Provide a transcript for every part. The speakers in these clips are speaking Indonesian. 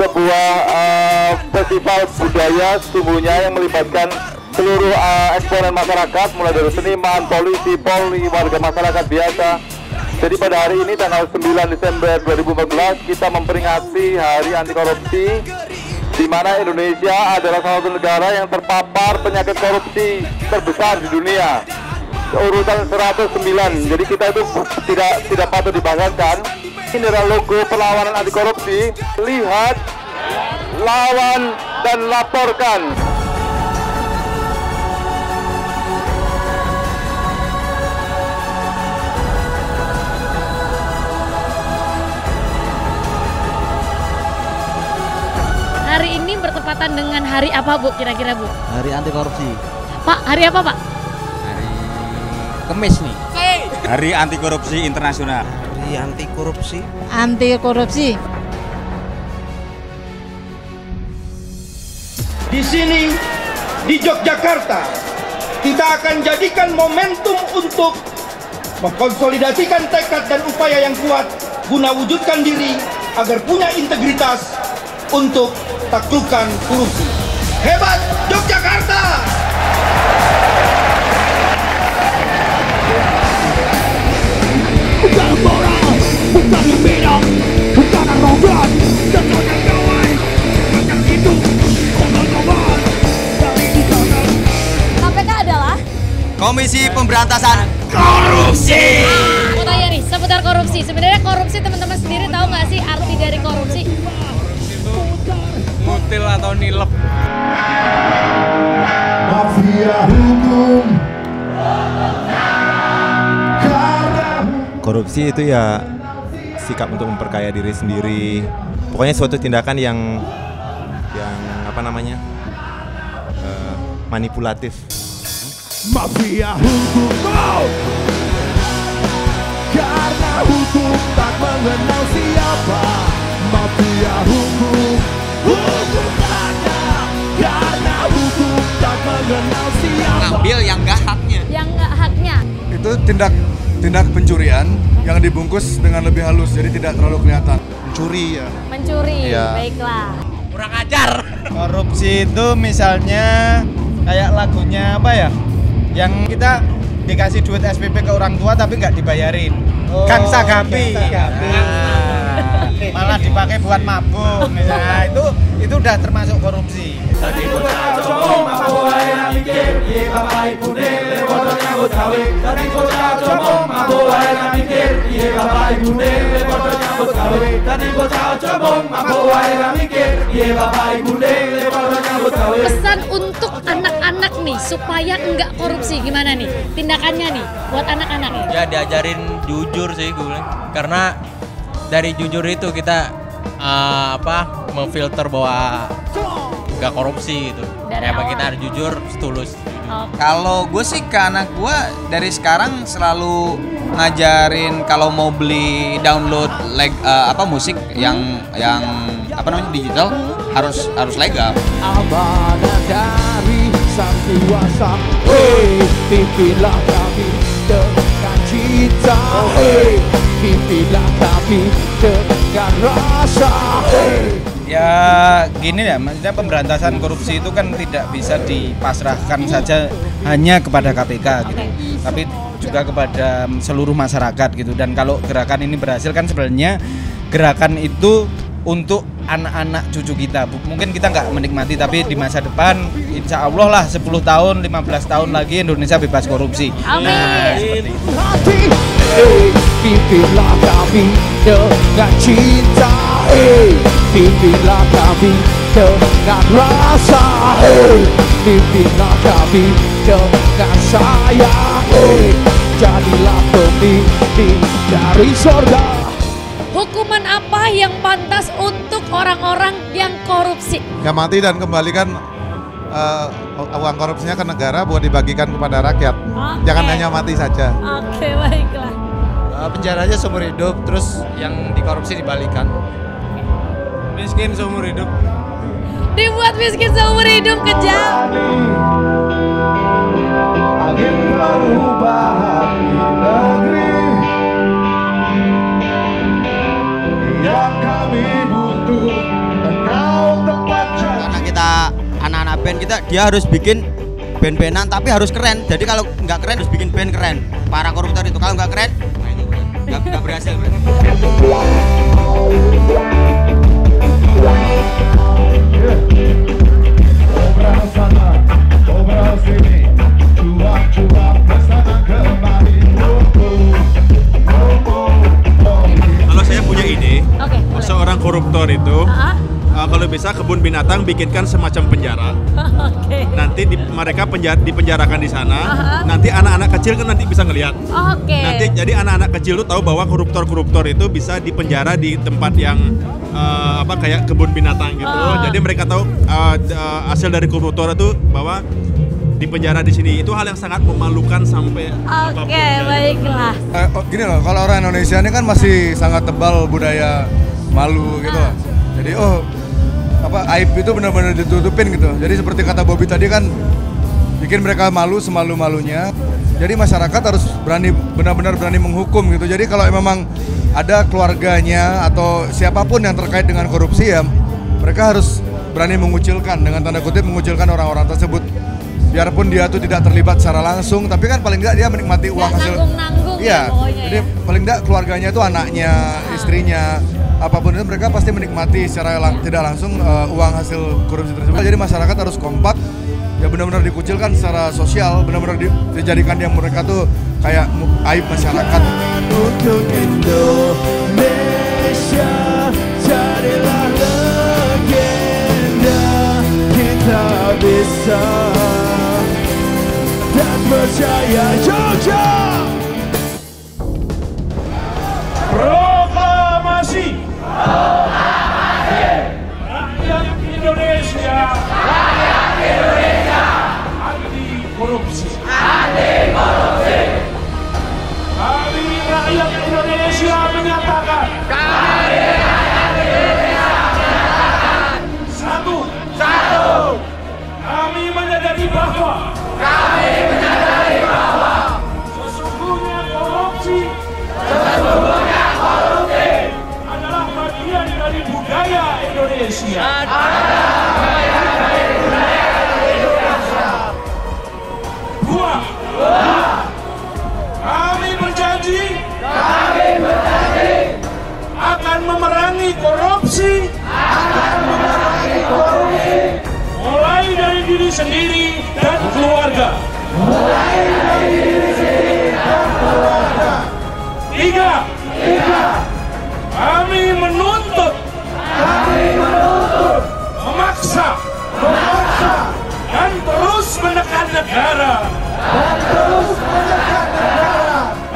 sebuah festival budaya sesungguhnya yang melibatkan seluruh eksponen masyarakat, mulai dari seniman, polisi, polri, warga masyarakat biasa. Jadi pada hari ini tanggal 9 Desember 2014 kita memperingati Hari Anti Korupsi, di mana Indonesia adalah salah satu negara yang terpapar penyakit korupsi terbesar di dunia, urutan 109. Jadi kita itu tidak patut dibanggakan. Ini adalah logo perlawanan anti korupsi. Lihat, lawan, dan laporkan. Hari ini bertepatan dengan hari apa, Bu, kira-kira, Bu? Hari anti korupsi. Pak, hari apa, Pak? Hari Kemis nih. Hari anti korupsi internasional. Hari anti korupsi. Anti korupsi. Di sini, di Yogyakarta, kita akan jadikan momentum untuk mengkonsolidasikan tekad dan upaya yang kuat guna wujudkan diri agar punya integritas untuk taklukkan korupsi. Hebat Yogyakarta! Bukan moral, bukan beda, bukan arogan, dan kawan-kawan. Bukan itu, kawan-kawan. Dari di sana. KPK adalah Komisi Pemberantasan Korupsi. Mau tanya nih, seputar korupsi. Sebenarnya korupsi teman-teman sendiri tahu nggak sih arti dari korupsi? Ngutil atau nilep. Mafia hukum. Korupsi itu ya sikap untuk memperkaya diri sendiri. Pokoknya suatu tindakan yang apa namanya manipulatif. Mafia hukum. Karena hukum tak mengenal siapa. Mafia hukum. Hukum ada. Karena hukum tak mengenal siapa. Ngambil yang nggak haknya. Yang nggak haknya. Itu tindak pencurian yang dibungkus dengan lebih halus, jadi tidak terlalu kelihatan. Mencuri ya. Mencuri, Iya. baiklah. Kurang ajar. Korupsi itu misalnya kayak lagunya apa ya? Yang kita dikasih duit SPP ke orang tua tapi nggak dibayarin. Gang Sagapi. Malah dipakai buat mabuk misalnya. Itu udah termasuk korupsi. Tadi bocah comong mabuk air mikir, ye bapak ibu dele bodoh nyambut gawe. Tadi bocah comong mabuk air mikir, ye bapak ibu dele bodoh nyambut gawe. Tadi bocah comong mabuk air mikir, ye bapak ibu dele bodoh nyambut gawe. Pesan untuk anak-anak nih supaya enggak korupsi gimana nih tindakannya nih buat anak-anak nih? Ya diajarin jujur sih gue bilang. Karena dari jujur itu kita memfilter bahwa nggak korupsi gitu. Dari Emang awal. kita harus jujur, setulus. Kalau gue sih ke anak gue dari sekarang selalu ngajarin kalau mau beli download musik yang digital harus legal. Amanah dari sang kuasa, pimpinlah kami dengan cinta, pimpinlah kami dengan rasa. Ya gini ya, maksudnya pemberantasan korupsi itu kan tidak bisa dipasrahkan saja hanya kepada KPK gitu, tapi juga kepada seluruh masyarakat gitu. Dan kalau gerakan ini berhasil kan sebenarnya gerakan itu untuk anak-anak cucu kita. Mungkin kita nggak menikmati, tapi di masa depan insya Allah lah 10 tahun, 15 tahun lagi Indonesia bebas korupsi. Amin. Nah, seperti itu. Pimpinlah kami dengan cinta, pimpinlah kami dengan rasa, pimpinlah kami dengan sayang, jadilah pemimpin dari sorga. Hukuman apa yang pantas untuk orang-orang yang korupsi? Ya mati dan kembalikan uang korupsinya ke negara buat dibagikan kepada rakyat. Oke. Jangan hanya mati saja. Oke, baiklah. Penjaranya seumur hidup, terus yang dikorupsi dibalikan. Miskin seumur hidup. Dibuat miskin seumur hidup, kejam. Angin perubahan di negeri yang kami butuh. dia harus bikin band-bandan tapi harus keren. Jadi kalau nggak keren harus bikin band keren. Para koruptor itu kalau nggak keren, nah itu nggak berhasil. Kalau saya punya ide, seorang koruptor itu kalau bisa kebun binatang bikinkan semacam penjara. Nanti mereka dipenjarakan di sana. Nanti anak-anak kecil kan nanti bisa ngelihat. Nanti jadi anak-anak kecil tuh tahu bahwa koruptor itu bisa dipenjara di tempat yang kayak kebun binatang gitu. Jadi mereka tahu hasil dari koruptor itu bahwa di penjara di sini. Itu hal yang sangat memalukan sampai apapun. Baiklah. Gini loh, kalau orang Indonesia ini kan masih sangat tebal budaya malu gitu loh. Jadi aib itu benar-benar ditutupin gitu. Jadi seperti kata Bobby tadi kan bikin mereka malu semalu-malunya. Jadi masyarakat harus benar-benar berani menghukum gitu. Jadi kalau memang ada keluarganya atau siapapun yang terkait dengan korupsi ya mereka harus berani mengucilkan, dengan tanda kutip mengucilkan orang-orang tersebut. Biarpun dia tuh tidak terlibat secara langsung, tapi kan paling enggak dia menikmati uang hasil. Iya. Jadi paling enggak keluarganya itu anaknya, istrinya, apapun itu mereka pasti menikmati secara tidak langsung uang hasil korupsi tersebut. Jadi masyarakat harus kompak, ya benar-benar dikucilkan secara sosial, benar-benar dijadikan yang mereka tuh kayak aib masyarakat. Untuk Indonesia, jadilah legenda, kita bisa dan percaya. Jogja! Proklamasi rakyat Indonesia anti korupsi. Kami rakyat Indonesia menyatakan satu kami menyadari bahwa sesungguhnya korupsi adalah bagian dari budaya Indonesia. Dua, kami berjanji akan memerangi korupsi, mulai dari diri sendiri dan keluarga. Tiga, kami menuntut, memaksa, dan terus menekan negara,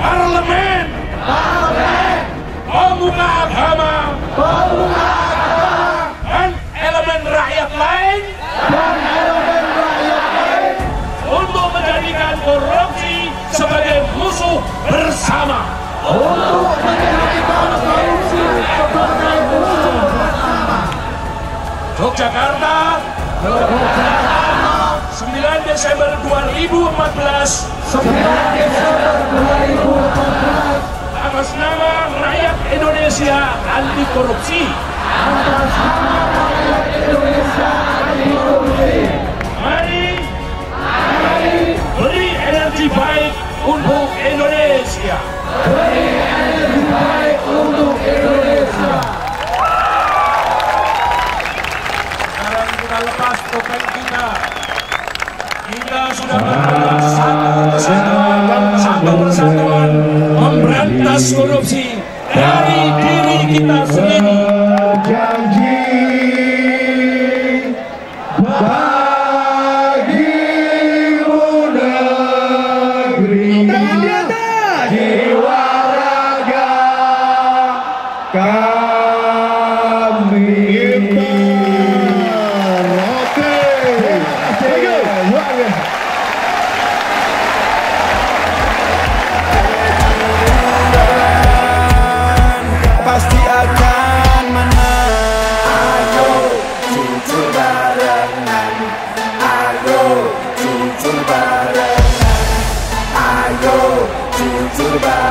parlemen, pemuka agama, dan elemen rakyat lain untuk menjadikan korupsi sebagai musuh bersama. Yogyakarta, 9 Desember 2014, atas nama rakyat Indonesia anti korupsi. Mari beri energi baik untuk Indonesia. Sekarang kita lepas topeng kita. Kita sudah berbuat satu persatuan memberantas korupsi dari diri kita sendiri. Janji bagimu negeri, jiwa raga kami. Pasti akan menang. Ayo jujur barengan. Ayo jujur barengan. Ayo jujur barengan.